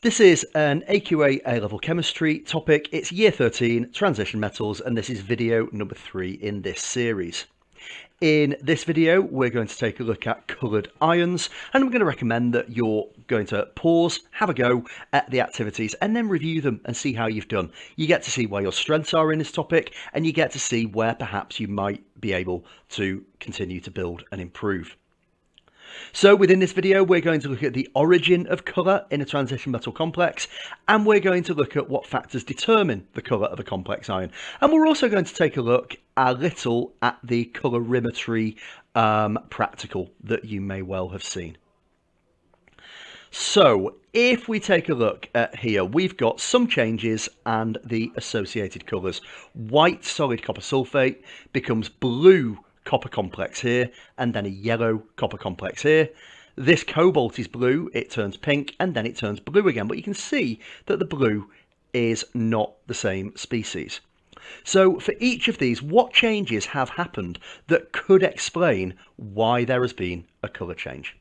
This is an AQA A-level chemistry topic. It's year 13, transition metals, and this is video number 3 in this series. In this video, we're going to take a look at coloured ions, and I'm going to recommend that you're going to pause, have a go at the activities, and then review them and see how you've done. You get to see where your strengths are in this topic, and you get to see where perhaps you might be able to continue to build and improve. So within this video, we're going to look at the origin of colour in a transition metal complex, and we're going to look at what factors determine the colour of a complex ion. And we're also going to take a look a little at the colorimetry practical that you may well have seen. So if we take a look at here, we've got some changes and the associated colours. White solid copper sulfate becomes blue copper complex here, and then a yellow copper complex here. This cobalt is blue, it turns pink, and then it turns blue again, but you can see that the blue is not the same species. So for each of these, what changes have happened that could explain why there has been a colour change?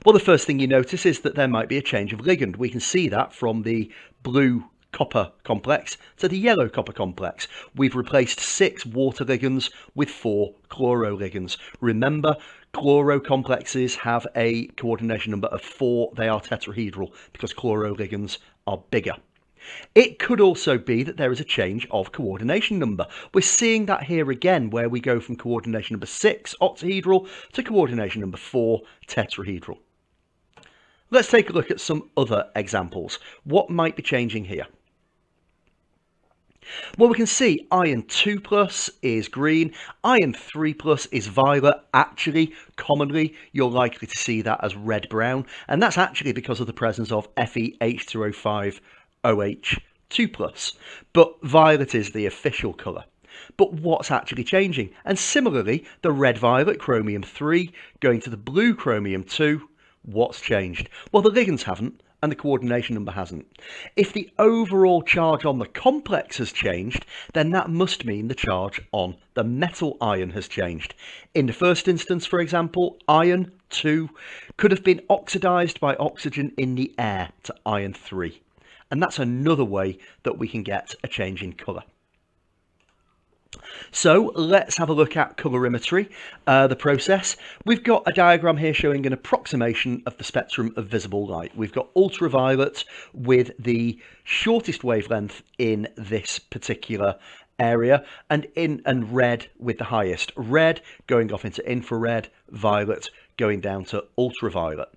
Well, the first thing you notice is that there might be a change of ligand. We can see that from the blue copper complex to the yellow copper complex. We've replaced 6 water ligands with 4 chloro ligands. Remember, chloro complexes have a coordination number of 4. They are tetrahedral because chloro ligands are bigger. It could also be that there is a change of coordination number. We're seeing that here again, where we go from coordination number 6 octahedral to coordination number 4 tetrahedral. Let's take a look at some other examples. What might be changing here? Well, we can see iron 2 plus is green, iron 3 plus is violet. Actually, commonly, you're likely to see that as red-brown, and that's actually because of the presence of FeH2O5OH2 plus. But violet is the official colour. But what's actually changing? And similarly, the red-violet chromium 3 going to the blue chromium 2, what's changed? Well, the ligands haven't, and the coordination number hasn't. If the overall charge on the complex has changed, then that must mean the charge on the metal ion has changed. In the first instance, for example, iron 2 could have been oxidized by oxygen in the air to iron 3. And that's another way that we can get a change in colour. So let's have a look at colorimetry, the process. We've got a diagram here showing an approximation of the spectrum of visible light. We've got ultraviolet with the shortest wavelength in this particular area, and red with the highest. Red going off into infrared, violet going down to ultraviolet.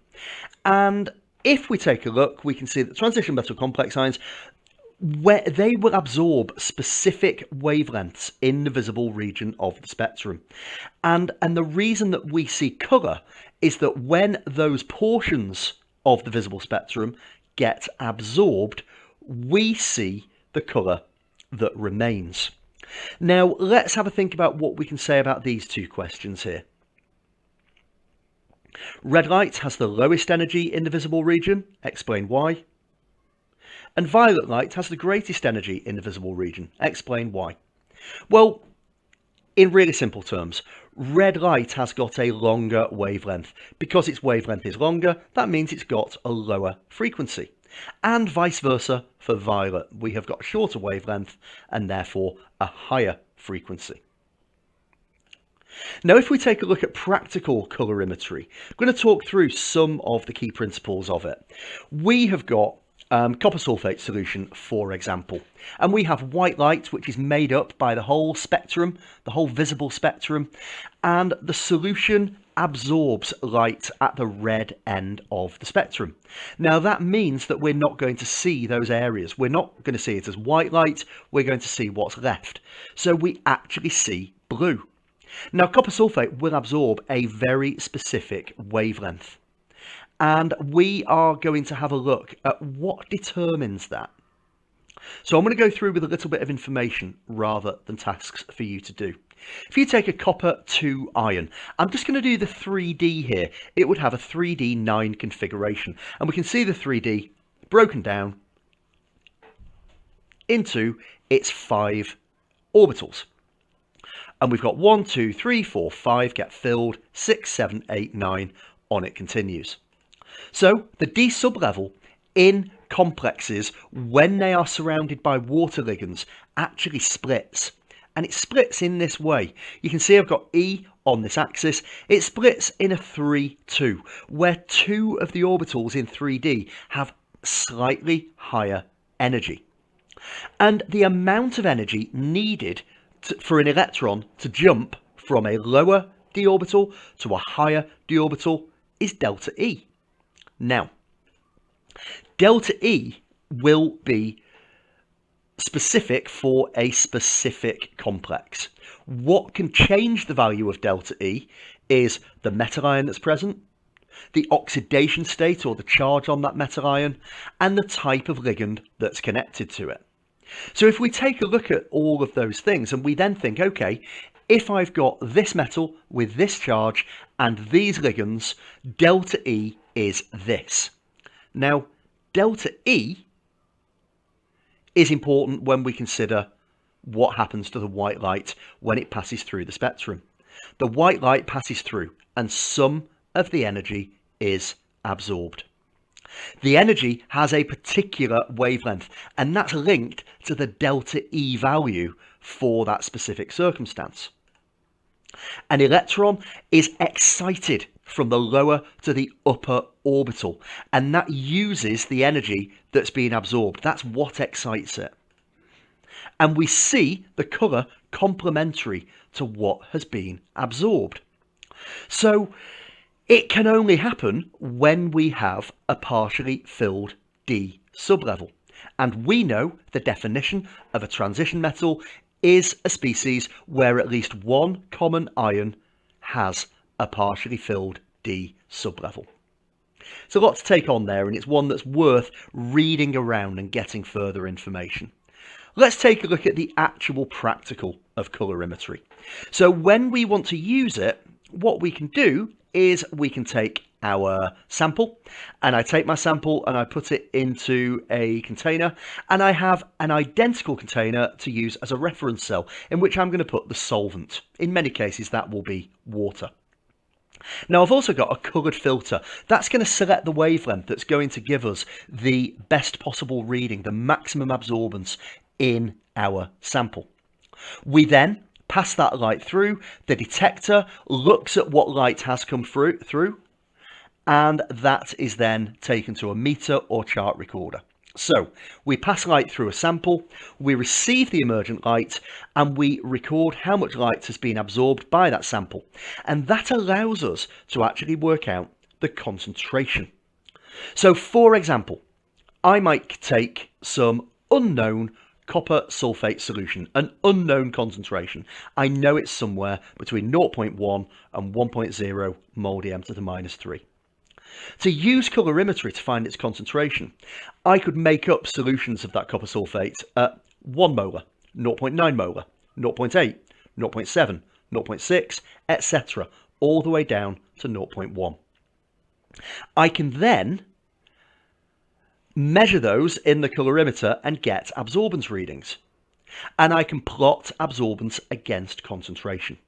And if we take a look, we can see that transition metal complex ions, where they will absorb specific wavelengths in the visible region of the spectrum. And the reason that we see colour is that when those portions of the visible spectrum get absorbed, we see the colour that remains. Now, let's have a think about what we can say about these two questions here. Red light has the lowest energy in the visible region. Explain why. And violet light has the greatest energy in the visible region. Explain why. Well, in really simple terms, red light has got a longer wavelength. Because its wavelength is longer, that means it's got a lower frequency. And vice versa for violet. We have got a shorter wavelength and therefore a higher frequency. Now, if we take a look at practical colorimetry, I'm going to talk through some of the key principles of it. We have got copper sulfate solution, for example, and we have white light, which is made up by the whole spectrum, the whole visible spectrum, and the solution absorbs light at the red end of the spectrum. Now that means that we're not going to see those areas. We're not going to see it as white light, we're going to see what's left. So we actually see blue. Now copper sulfate will absorb a very specific wavelength. And we are going to have a look at what determines that. So I'm going to go through with a little bit of information rather than tasks for you to do. If you take a copper 2 ion, I'm just going to do the 3D here. It would have a 3D 9 configuration. And we can see the 3D broken down into its 5 orbitals. And we've got 1, 2, 3, 4, 5 get filled, 6, 7, 8, 9 on it continues. So the D sublevel in complexes, when they are surrounded by water ligands, actually splits. And it splits in this way. You can see I've got E on this axis. It splits in a 3-2, where two of the orbitals in 3D have slightly higher energy. And the amount of energy needed for an electron to jump from a lower d orbital to a higher d orbital is delta E. Now, delta E will be specific for a specific complex. What can change the value of delta E is the metal ion that's present, the oxidation state or the charge on that metal ion, and the type of ligand that's connected to it. So if we take a look at all of those things and we then think, okay, if I've got this metal with this charge and these ligands, delta E is this. Now, delta E is important when we consider what happens to the white light when it passes through the spectrum. The white light passes through and some of the energy is absorbed. The energy has a particular wavelength, and that's linked to the delta E value for that specific circumstance. An electron is excited from the lower to the upper orbital, and that uses the energy that's being absorbed. That's what excites it. And we see the colour complementary to what has been absorbed. So it can only happen when we have a partially filled D sublevel. And we know the definition of a transition metal is a species where at least one common ion has a partially filled D sublevel. It's a lot to take on there, and it's one that's worth reading around and getting further information. Let's take a look at the actual practical of colorimetry. So when we want to use it, what we can do is we can take our sample, and I take my sample and I put it into a container, and I have an identical container to use as a reference cell in which I'm going to put the solvent. In many cases that will be water. Now I've also got a coloured filter. That's going to select the wavelength that's going to give us the best possible reading, the maximum absorbance in our sample. We then pass that light through. The detector looks at what light has come through, and that is then taken to a meter or chart recorder. So we pass light through a sample, we receive the emergent light, and we record how much light has been absorbed by that sample. And that allows us to actually work out the concentration. So for example, I might take some unknown copper sulfate solution, an unknown concentration. I know it's somewhere between 0.1 and 1.0 mole DM to the minus 3. To use colorimetry to find its concentration, I could make up solutions of that copper sulfate at 1 molar, 0.9 molar, 0.8, 0.7, 0.6, etc., all the way down to 0.1. I can then measure those in the colorimeter and get absorbance readings. And I can plot absorbance against concentration.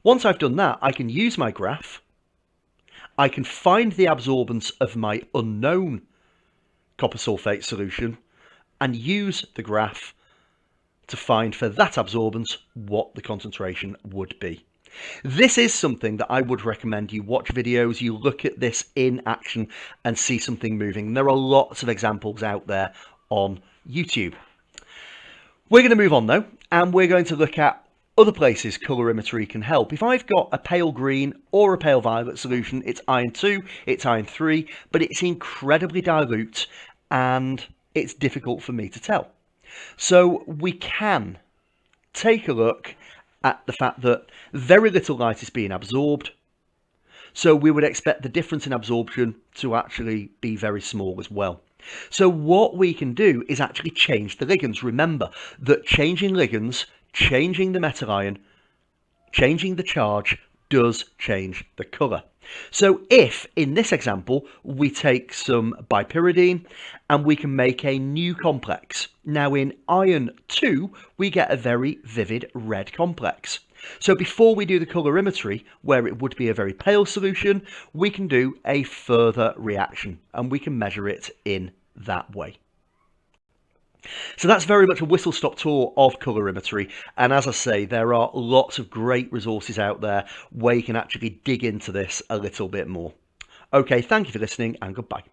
Once I've done that, I can use my graph. I can find the absorbance of my unknown copper sulfate solution and use the graph to find for that absorbance what the concentration would be. This is something that I would recommend you watch videos, you look at this in action and see something moving. There are lots of examples out there on YouTube. We're going to move on though, and we're going to look at other places colorimetry can help. If I've got a pale green or a pale violet solution, it's iron 2, it's iron 3, but it's incredibly dilute and it's difficult for me to tell. So we can take a look at the fact that very little light is being absorbed. So we would expect the difference in absorption to actually be very small as well. So what we can do is actually change the ligands. Remember that changing ligands, changing the metal ion, changing the charge does change the colour. So if, in this example, we take some bipyridine and we can make a new complex. Now in iron 2, we get a very vivid red complex. So before we do the colorimetry, where it would be a very pale solution, we can do a further reaction and we can measure it in that way. So that's very much a whistle-stop tour of colorimetry, and as I say, there are lots of great resources out there where you can actually dig into this a little bit more. Okay, thank you for listening and goodbye.